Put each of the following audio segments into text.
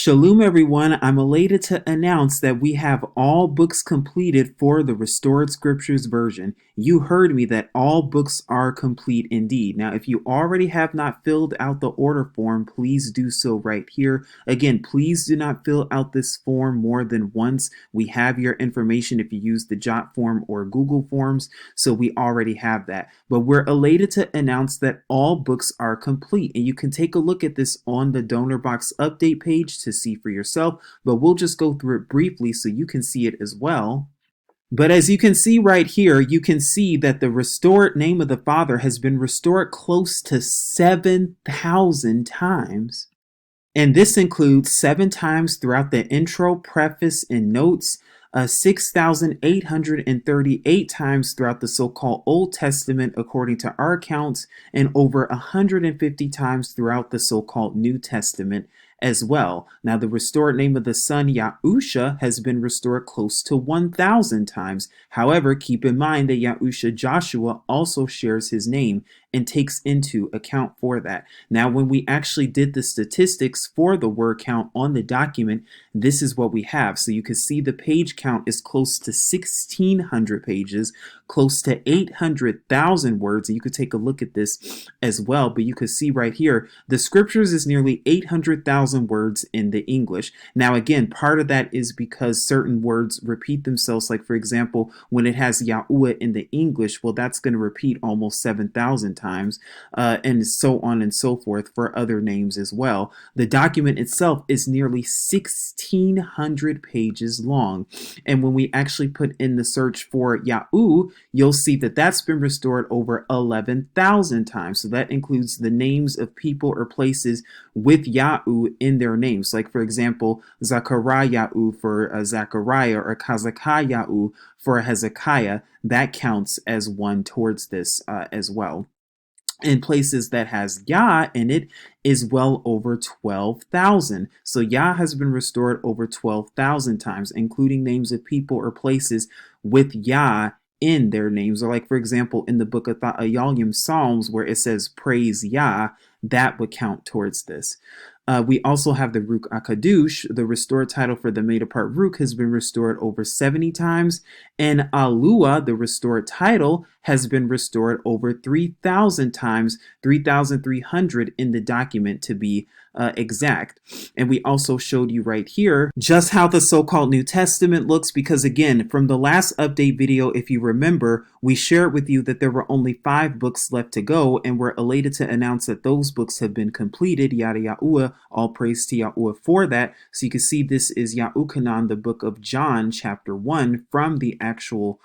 Shalom, everyone. I'm elated to announce that we have all books completed for the Restored Scriptures version. You heard me that all books are complete indeed. Now, if you already have not filled out the order form, please do so right here. Again, please do not fill out this form more than once. We have your information if you use the Jot form or Google Forms, so we already have that. But we're elated to announce that all books are complete, and you can take a look at this on the donor box update page to see for yourself, but we'll just go through it briefly so you can see it as well. But as you can see right here, you can see that the restored name of the Father has been restored close to 7,000 times. And this includes 7 times throughout the intro, preface, and notes, 6,838 times throughout the so-called Old Testament according to our accounts, and over 150 times throughout the so-called New Testament as well. Now, the restored name of the Son, Yahusha, has been restored close to 1,000 times. However, keep in mind that Yahusha Joshua also shares his name and takes into account for that. Now, when we actually did the statistics for the word count on the document, this is what we have. So you can see the page count is close to 1,600 pages, close to 800,000 words. And you could take a look at this as well, but you could see right here, the scriptures is nearly 800,000 words in the English. Now, again, part of that is because certain words repeat themselves. Like, for example, when it has Yahuwah in the English, well, that's going to repeat almost 7,000 times, and so on and so forth for other names as well. The document itself is nearly 1,600 pages long. And when we actually put in the search for Yahu, you'll see that that's been restored over 11,000 times. So that includes the names of people or places with Yahu in their names. Like, for example, Zachariah for Zachariah, or Hezekiah for Hezekiah. That counts as one towards this as well. In places that has Yah in it is well over 12,000. So Yah has been restored over 12,000 times, including names of people or places with Yah in their names. Or, like, for example, in the book of Yahudyth Psalms, where it says praise Yah, that would count towards this. We also have the Ruch HaKadosh. The restored title for the made apart Ruch has been restored over 70 times. And Alua, the restored title, has been restored over 3,000 times, 3,300 in the document to be exact. And we also showed you right here just how the so-called New Testament looks, because again, from the last update video, if you remember, we shared with you that there were only 5 books left to go, and we're elated to announce that those books have been completed. Yada Yahuwah, all praise to Yahuwah for that. So you can see this is Yahukanan, the book of John, chapter 1, from the actual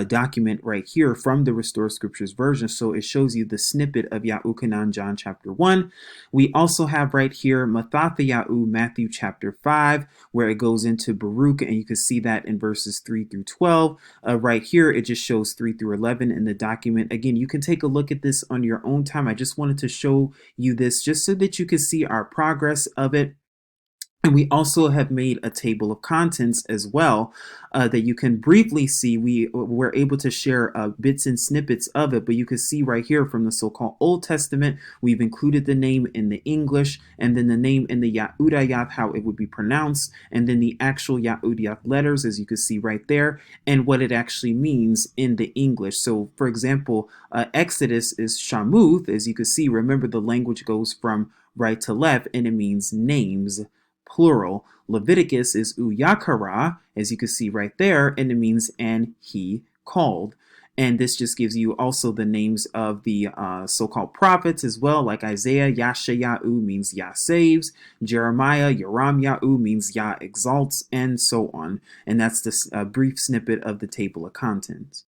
document right here from the Restored Scriptures version. So it shows you the snippet of Yahukanan, John chapter 1. We also have right here Mathathayahu, Matthew chapter 5, where it goes into Baruch, and you can see that in verses 3 through 12. Right here, it just shows 3 through 11 in the document. Again, you can take a look at this on your own time. I just wanted to show you this just so that you can see our progress of it. And we also have made a table of contents as well that you can briefly see. We were able to share bits and snippets of it, but you can see right here from the so-called Old Testament, we've included the name in the English, and then the name in the Yahudyth, how it would be pronounced, and then the actual Yahudyth letters, as you can see right there, and what it actually means in the English. So, for example, Exodus is Shamuth, as you can see. Remember, the language goes from right to left, and it means names, plural. Leviticus is Uyakara, as you can see right there, and it means and he called. And this just gives you also the names of the so-called prophets as well, like Isaiah, Yashayahu means Yah saves, Jeremiah, Yoram Yahu means Yah exalts, and so on. And that's this brief snippet of the table of contents.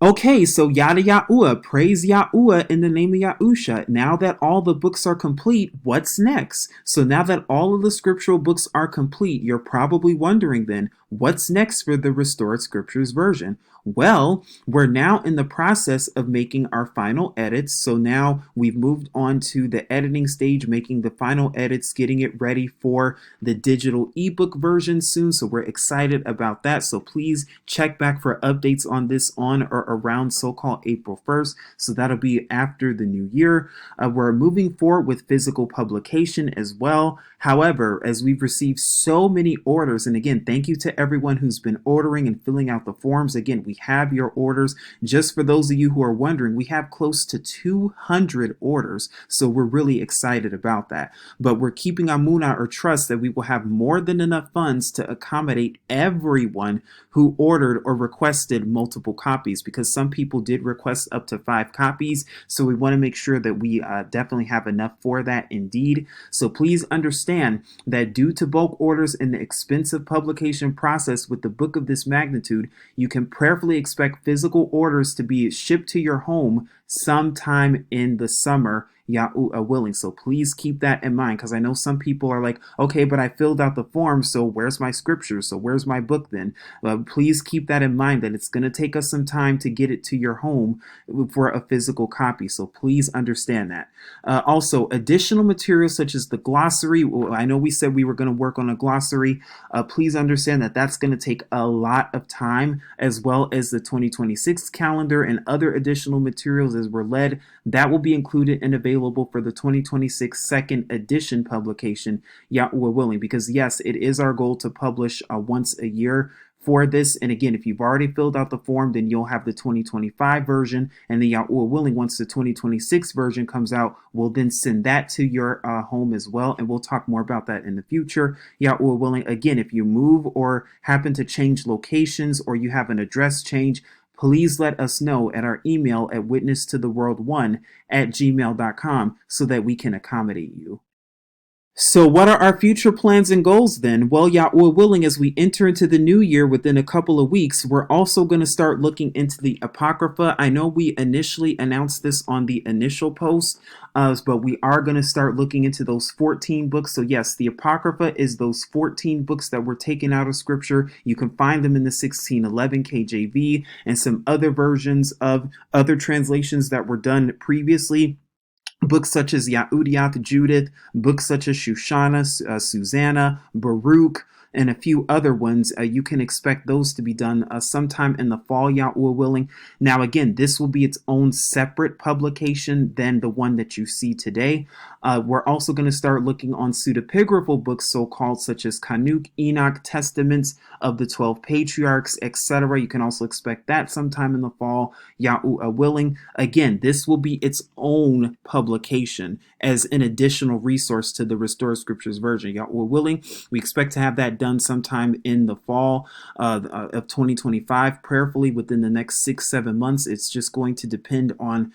Okay, so Yada Yahuwah, praise Yahuwah in the name of Yahusha. Now that all the books are complete, what's next? So now that all of the scriptural books are complete, you're probably wondering then, what's next for the Restored Scriptures version? Well, we're now in the process of making our final edits. So now we've moved on to the editing stage, making the final edits, getting it ready for the digital ebook version soon. So we're excited about that. So please check back for updates on this on or around so-called April 1st. So that'll be after the new year. We're moving forward with physical publication as well. However, as we've received so many orders, and again, thank you to everyone who's been ordering and filling out the forms. Again, we have your orders. Just for those of you who are wondering, we have close to 200 orders. So we're really excited about that. But we're keeping Amuna or trust that we will have more than enough funds to accommodate everyone who ordered or requested multiple copies, because some people did request up to 5 copies. So we want to make sure that we definitely have enough for that indeed. So please understand that due to bulk orders and the expensive publication process with the book of this magnitude, you can prayerfully expect physical orders to be shipped to your home sometime in the summer, Yahuwah willing. So please keep that in mind, because I know some people are like, okay, but I filled out the form, so where's my scripture? So where's my book then? Please keep that in mind, that it's going to take us some time to get it to your home for a physical copy. So please understand that. Also, additional materials such as the glossary. I know we said we were going to work on a glossary. Please understand that that's going to take a lot of time, as well as the 2026 calendar and other additional materials as we're led. That will be included and available for the 2026 second edition publication, Yahuwah willing, because yes, it is our goal to publish once a year for this. And again, if you've already filled out the form, then you'll have the 2025 version, and the Yahuwah willing, once the 2026 version comes out, we'll then send that to your home as well, and we'll talk more about that in the future, Yahuwah willing. Again, if you move or happen to change locations, or you have an address change, please let us know at our email at witnesstotheworld1@gmail.com so that we can accommodate you. So what are our future plans and goals then? Well, Yahuwah willing, as we enter into the new year within a couple of weeks, we're also going to start looking into the Apocrypha. I know we initially announced this on the initial post, but we are going to start looking into those 14 books. So yes, the Apocrypha is those 14 books that were taken out of Scripture. You can find them in the 1611 KJV and some other versions of other translations that were done previously. Books such as Yahudyth, Judith, books such as Shoshana, Susanna, Baruch, and a few other ones. You can expect those to be done sometime in the fall, Yahuwah willing. Now, again, this will be its own separate publication than the one that you see today. We're also going to start looking on pseudepigraphal books, so-called, such as Kanuk, Enoch, Testaments of the 12 Patriarchs, etc. You can also expect that sometime in the fall, Yahuwah willing. Again, this will be its own publication as an additional resource to the Restored Scriptures version, Yahuwah willing. We expect to have that done sometime in the fall of 2025, prayerfully within the next 6-7 months. It's just going to depend on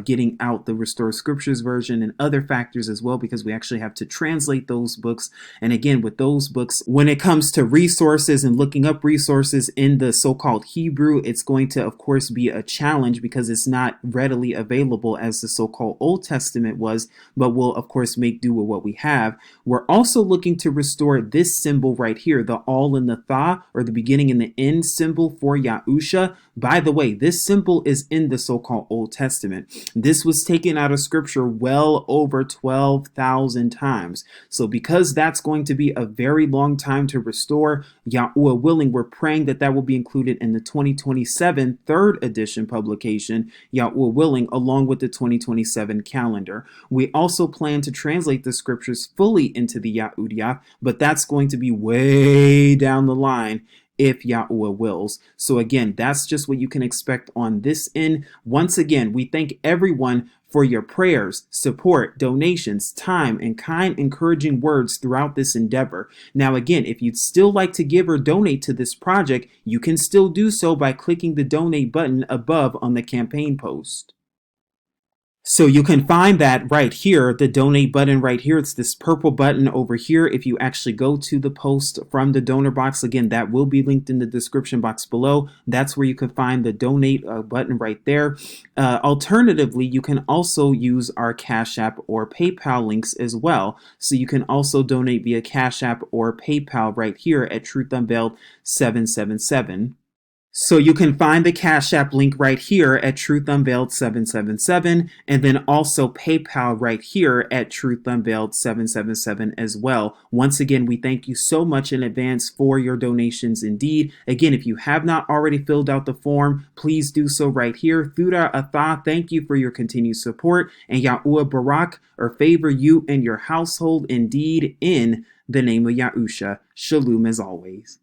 getting out the Restored Scriptures version and other factors as well, because we actually have to translate those books. And again, with those books, when it comes to resources and looking up resources in the so-called Hebrew, it's going to, of course, be a challenge because it's not readily available as the so-called Old Testament was, but we'll, of course, make do with what we have. We're also looking to restore this symbol right here, the all in the tha, or the beginning and the end symbol for Yahusha. By the way, this symbol is in the so-called Old Testament. This was taken out of Scripture well over 12,000 times. So because that's going to be a very long time to restore, Yahuwah willing, we're praying that that will be included in the 2027 third edition publication, Yahuwah willing, along with the 2027 calendar. We also plan to translate the Scriptures fully into the Yahudyth, but that's going to be way down the line if Yahuwah wills. So again, that's just what you can expect on this end. Once again, we thank everyone for your prayers, support, donations, time, and kind encouraging words throughout this endeavor. Now again, if you'd still like to give or donate to this project, you can still do so by clicking the donate button above on the campaign post. So you can find that right here, the donate button right here. It's this purple button over here. If you actually go to the post from the donor box, again, that will be linked in the description box below. That's where you can find the donate button right there. Alternatively, you can also use our Cash App or PayPal links as well. So you can also donate via Cash App or PayPal right here at Truth Unveiled 777. So you can find the Cash App link right here at Truth Unveiled 777, and then also PayPal right here at Truth Unveiled 777 as well. Once again, we thank you so much in advance for your donations indeed. Again, if you have not already filled out the form, please do so right here. Thuda Atha, thank you for your continued support, and Yahuwah Barak, or favor you and your household indeed in the name of Yahusha. Shalom as always.